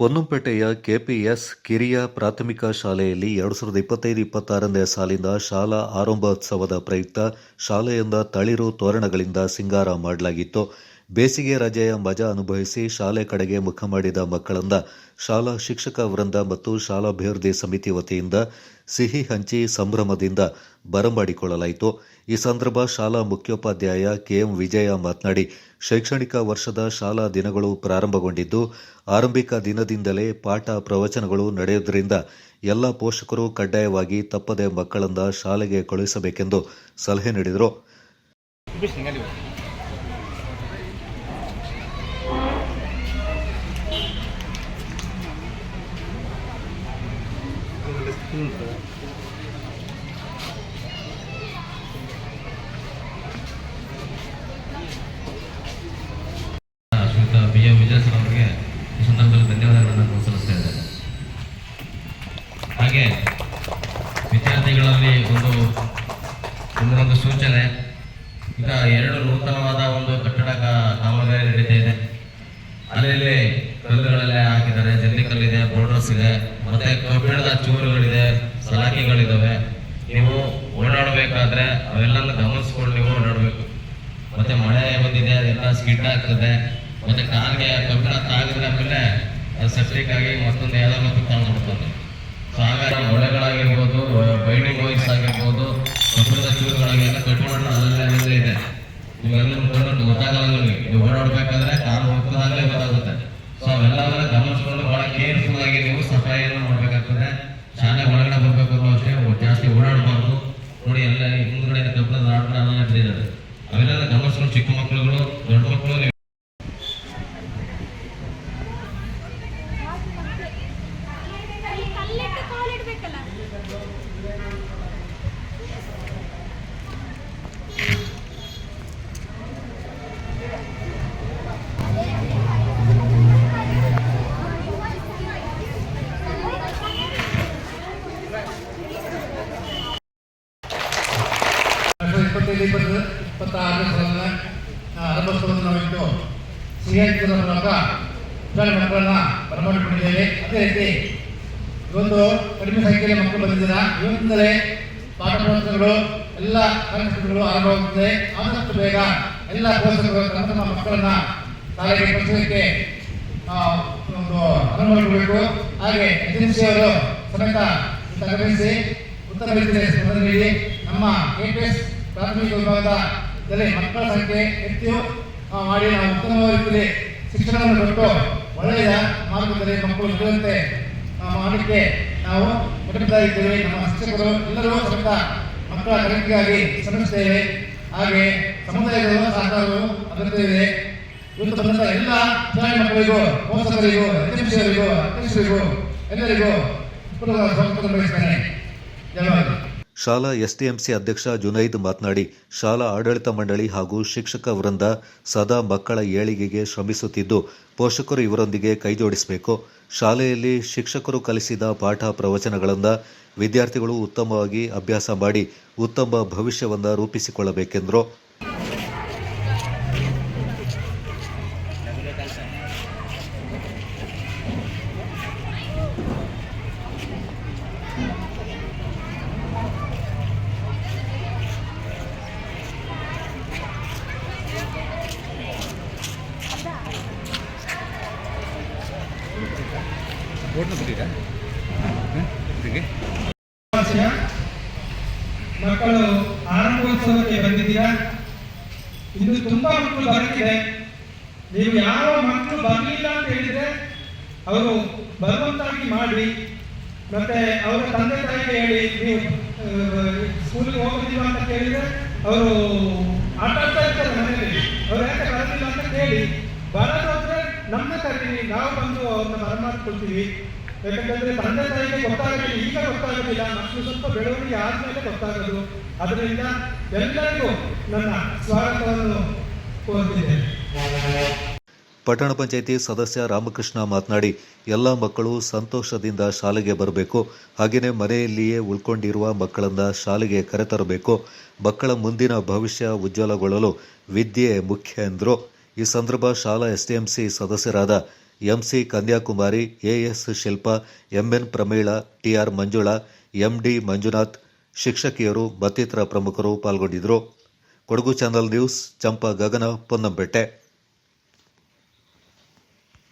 ಪೊನ್ನಂಪೇಟೆಯ KPS ಕಿರಿಯ ಪ್ರಾಥಮಿಕ ಶಾಲೆಯಲ್ಲಿ 2025-26ನೇ ಸಾಲಿನ ಶಾಲಾ ಆರಂಭೋತ್ಸವದ ಪ್ರಯುಕ್ತ ಶಾಲೆಯಿಂದ ತಳಿರು ತೋರಣಗಳಿಂದ ಸಿಂಗಾರ ಮಾಡಲಾಗಿತ್ತು. ಬೇಸಿಗೆ ರಜೆಯ ಮಜಾ ಅನುಭವಿಸಿ ಶಾಲೆ ಕಡೆಗೆ ಮುಖ ಮಾಡಿದ ಮಕ್ಕಳನ್ನ ಶಾಲಾ ಶಿಕ್ಷಕ ವೃಂದ ಮತ್ತು ಶಾಲಾಭಿವೃದ್ಧಿ ಸಮಿತಿ ವತಿಯಿಂದ ಸಿಹಿ ಹಂಚಿ ಸಂಭ್ರಮದಿಂದ ಬರಮಾಡಿಕೊಳ್ಳಲಾಯಿತು. ಈ ಸಂದರ್ಭ ಶಾಲಾ ಮುಖ್ಯೋಪಾಧ್ಯಾಯ ಕೆಎಂ ವಿಜಯ ಮಾತನಾಡಿ, ಶೈಕ್ಷಣಿಕ ವರ್ಷದ ಶಾಲಾ ದಿನಗಳು ಪ್ರಾರಂಭಗೊಂಡಿದ್ದು ಆರಂಭಿಕ ದಿನದಿಂದಲೇ ಪಾಠ ಪ್ರವಚನಗಳು ನಡೆಯುವುದರಿಂದ ಎಲ್ಲ ಪೋಷಕರು ಕಡ್ಡಾಯವಾಗಿ ತಪ್ಪದೆ ಮಕ್ಕಳನ್ನ ಶಾಲೆಗೆ ಕಳುಹಿಸಬೇಕೆಂದು ಸಲಹೆ ನೀಡಿದರು. ವಿಜಯ ಸರ್ ಅವರಿಗೆ ಈ ಸಂದರ್ಭದಲ್ಲಿ ಧನ್ಯವಾದಗಳನ್ನು ಸಲ್ಲಿಸ್ತಾ ಇದ್ದೇನೆ. ಹಾಗೆ ವಿದ್ಯಾರ್ಥಿಗಳಲ್ಲಿ ಒಂದು ಸೂಚನೆ, ಈಗ 2 ನೂತನವಾದ ಒಂದು ಕಟ್ಟಡ ಕಾಮಗಾರಿ ನಡೀತಾ ಇದೆ. ಅಲ್ಲಿ ಕಲ್ಲುಗಳೆಲ್ಲ ಹಾಕಿದ್ದಾರೆ, ಜಲ್ಲಿಕಲ್ಲಿದೆ, ಬೋರ್ಡರ್ಸ್ ಇದೆ, ಮತ್ತೆ ಕಬ್ಬಿಣದ ಚೂರುಗಳಿದೆ, ಸಲಾಕಿಗಳಿದಾವೆ. ನೀವು ಓಡಾಡಬೇಕಾದ್ರೆ ಅವೆಲ್ಲ ಗಮನಿಸ್ಕೊಂಡು ನೀವು ಓಡಾಡಬೇಕು. ಮತ್ತೆ ಮಳೆ ಬಂದಿದೆ, ಅದೆಲ್ಲ ಸ್ಕಿಡ್ ಆಗ್ತದೆ. ಮತ್ತೆ ಕಾಲಿಗೆ ಕಬ್ಬಿಣ ತಾಗಿದ್ರೆ ಆಮೇಲೆ ಅದು ಸೆಪ್ಟಿಕ್ ಆಗಿ ಮತ್ತೊಂದು ಯಾವ್ದಾದ್ರು ಕಾಣ್ಬಿಡ್ತದೆ. ಸೊ ಹಾಗಾಗಿ ಮೊಳೆಗಳಾಗಿರ್ಬೋದು, ಬೈಂಡಿಂಗ್ ವೈರ್ಸ್ ಆಗಿರ್ಬೋದು, ಕಬ್ಬಿಣದ ಚೂರುಗಳಾಗಿಲ್ಲ ಕಟ್ಕೊಂಡು ಅಲ್ಲೇ ಇದೆ. ಇವೆಲ್ಲ ಗೊತ್ತಾಗಲ್ಲ. ನೀವು ಓಡಾಡ್ಬೇಕಾದ್ರೆ ಕಾಲು ಹೋಗ್ತದಾಗಲೇ ಗೊತ್ತಾಗುತ್ತೆ. ಸೊ ಅವೆಲ್ಲವನ್ನ ಗಮನಿಸ್ಕೊಂಡು ಬಹಳ ಕೇರ್ಫುಲ್ ಆಗಿ ನೀವು ಸಫಾಯಿಯನ್ನು ಮಾಡ್ಬೇಕಾಗ್ತದೆ. ಶಾಲೆ ಒಳಗಡೆ ಬರ್ಬೇಕು ಅಷ್ಟೇ ಜಾಸ್ತಿ ಓಡಾಡಬಾರ್ದು. ನೋಡಿ, ಎಲ್ಲ ಹಿಂದ್ಗಡೆ ಕಬ್ಬಿಣದ ಆಟ ಇಟ್ಟಿದ್ದಾರೆ. ಅವೆಲ್ಲ ಗಮನಿಸ್ಕೊಂಡು ಚಿಕ್ಕ ಮಕ್ಕಳುಗಳು, ದೊಡ್ಡ ಮಕ್ಕಳು ಆರಂಭೋತ್ಸವವನ್ನು ನಾವಿಟ್ಟು ಸಿಹಿಹಂಚುವುದರ ಮೂಲಕ ಮಕ್ಕಳನ್ನ ಬರಮಾಡಿಕೊಂಡಿದ್ದೇವೆ. ಅದೇ ರೀತಿ ಇವತ್ತು ಕಡಿಮೆ ಸಂಖ್ಯೆಯಲ್ಲಿ ಮಕ್ಕಳು ಬಂದಿದ್ದೀರಾ. ಇವತ್ತಿಂದಲೇ ಪಾಠ ಪ್ರವಚನಗಳು ಎಲ್ಲ ಕಾರ್ಯಕ್ರಮಗಳು ಆರಂಭವಾಗುತ್ತದೆ. ಆದಷ್ಟು ಬೇಗ ಎಲ್ಲ ಪೋಷಕರು ತಮ್ಮ ಮಕ್ಕಳನ್ನ ಶಾಲೆಗೆ ಕಳಿಸೋದಕ್ಕೆ ಒಂದು ಅನುವು ಮಾಡಿಕೊಡಬೇಕು. ಹಾಗೆ ಏಜೆನ್ಸಿ ಅವರು ಸಮೇತ ಗಮನಿಸಿ ಉತ್ತರ ನೀಡಿ ನಮ್ಮ ಕೆಪಿಎಸ್ ಪ್ರಾಥಮಿಕ ವಿಭಾಗದಲ್ಲಿ ಮಕ್ಕಳ ಸಂಖ್ಯೆ ಹೆಚ್ಚು ಮಾಡಿ ನಾವು ಉತ್ತಮ ರೀತಿಯಲ್ಲಿ ಶಿಕ್ಷಣವನ್ನು ಕೊಟ್ಟು ಒಳ್ಳೆಯ ಮಾರ್ಗದಲ್ಲಿ ಮಕ್ಕಳು ಬೆಳೆಯುವಂತೆ ಮಾಡಲಿಕ್ಕೆ ನಾವು ಬದ್ಧರಾಗಿದ್ದೇವೆ. ನಮ್ಮ ಶಿಕ್ಷಕರು ಎಲ್ಲರೂ ಸಮೇತ ಮಕ್ಕಳ ಕಲಿಕೆಗಾಗಿ ಶ್ರಮಿಸುತ್ತೇವೆ. ಹಾಗೆ ಸಮುದಾಯದ ಸಹಕಾರವು ಅಗತ್ಯವಿದೆ. ಇವತ್ತು ಬಂದ ಎಲ್ಲ ಶಾಲೆ ಮಕ್ಕಳಿಗೂ, ಪೋಷಕರಿಗೂ, ಏಜೆನ್ಸಿಯವರಿಗೂ, ಅಧ್ಯಕ್ಷರಿಗೂ ಎಲ್ಲರಿಗೂ ಸ್ವಾಗತ ಬಯಸ್ತೇನೆ. ಧನ್ಯವಾದ. ಶಾಲಾ ಎಸ್ಡಿಎಂಸಿ ಅಧ್ಯಕ್ಷ ಜುನೈದ್ ಮಾತನಾಡಿ, ಶಾಲಾ ಆಡಳಿತ ಮಂಡಳಿ ಹಾಗೂ ಶಿಕ್ಷಕ ವೃಂದ ಸದಾ ಮಕ್ಕಳ ಏಳಿಗೆಗೆ ಶ್ರಮಿಸುತ್ತಿದ್ದು ಪೋಷಕರು ಇವರೊಂದಿಗೆ ಕೈಜೋಡಿಸಬೇಕು. ಶಾಲೆಯಲ್ಲಿ ಶಿಕ್ಷಕರು ಕಲಿಸಿದ ಪಾಠ ಪ್ರವಚನಗಳನ್ನು ವಿದ್ಯಾರ್ಥಿಗಳು ಉತ್ತಮವಾಗಿ ಅಭ್ಯಾಸ ಮಾಡಿ ಉತ್ತಮ ಭವಿಷ್ಯವನ್ನು ರೂಪಿಸಿಕೊಳ್ಳಬೇಕೆಂದರು. ಮಕ್ಕಳು ಆರಂಭೋತ್ಸವಕ್ಕೆ ಬಂದಿದ್ದೀರಾ. ಇನ್ನು ತುಂಬಾ ಮಕ್ಕಳು ಬರಲಿದೆ. ನೀವು ಯಾವ ಮಕ್ಕಳು ಬರಲಿಲ್ಲ ಅಂತ ಹೇಳಿದ್ರೆ ಅವರು ಬರುವಂತಾಗಿ ಮಾಡಿ. ಮತ್ತೆ ಅವರ ತಂದೆ ತಾಯಿಗೆ ಹೇಳಿ, ನೀವು ಸ್ಕೂಲ್ಗೆ ಹೋಗೋದಿಲ್ಲ ಅಂತ ಕೇಳಿದ್ರೆ ಅವರು ಆಟ ಆಡ್ತಾ ಇರ್ತಾರೆ ಮನೆಯಲ್ಲಿ, ಅವ್ರು ಯಾಕೆ ಬರೋದಿಲ್ಲ ಅಂತ ಕೇಳಿ. ಬರೋದಾದ್ರೆ ನಮ್ಮ ಕರೀರಿ, ನಾವು ಬಂದು ಅವ್ರನ್ನ ಬರಮಾಡ್ಕೊಳ್ತೀವಿ. ಯಾಕಂತಂದ್ರೆ ತಂದೆ ತಾಯಿಗೆ ಗೊತ್ತಾಗೋದಿಲ್ಲ, ಈಗ ಗೊತ್ತಾಗೋದಿಲ್ಲ, ಮಕ್ಕಳು ಸ್ವಲ್ಪ ಬೆಳವಣಿಗೆ ಆದ್ಮೇಲೆ ಗೊತ್ತಾಗೋದು. ಅದರಿಂದ ಎಲ್ಲರಿಗೂ ನನ್ನ ಸ್ವಾಗತವನ್ನು ಕೋರುತ್ತಿದ್ದೇನೆ. ಪಟ್ಟಣ ಪಂಚಾಯಿತಿ ಸದಸ್ಯ ರಾಮಕೃಷ್ಣ ಮಾತನಾಡಿ, ಎಲ್ಲ ಮಕ್ಕಳು ಸಂತೋಷದಿಂದ ಶಾಲೆಗೆ ಬರಬೇಕು. ಹಾಗೆಯೇ ಮನೆಯಲ್ಲಿಯೇ ಉಳ್ಕೊಂಡಿರುವ ಮಕ್ಕಳನ್ನ ಶಾಲೆಗೆ ಕರೆತರಬೇಕು. ಮಕ್ಕಳ ಮುಂದಿನ ಭವಿಷ್ಯ ಉಜ್ವಲಗೊಳ್ಳಲು ವಿದ್ಯೆ ಮುಖ್ಯ ಎಂದರು. ಈ ಸಂದರ್ಭ ಶಾಲಾ ಎಸ್ಡಿಎಂಸಿ ಸದಸ್ಯರಾದ MC Kanyakumari, AS Shilpa, MN Pramila, TR Manjula, MD Manjunath, ಶಿಕ್ಷಕಿಯರು ಮತ್ತಿತರ ಪ್ರಮುಖರು ಪಾಲ್ಗೊಂಡಿದ್ದರು. Kodagu channel news, Champa Gagana, Ponnampet.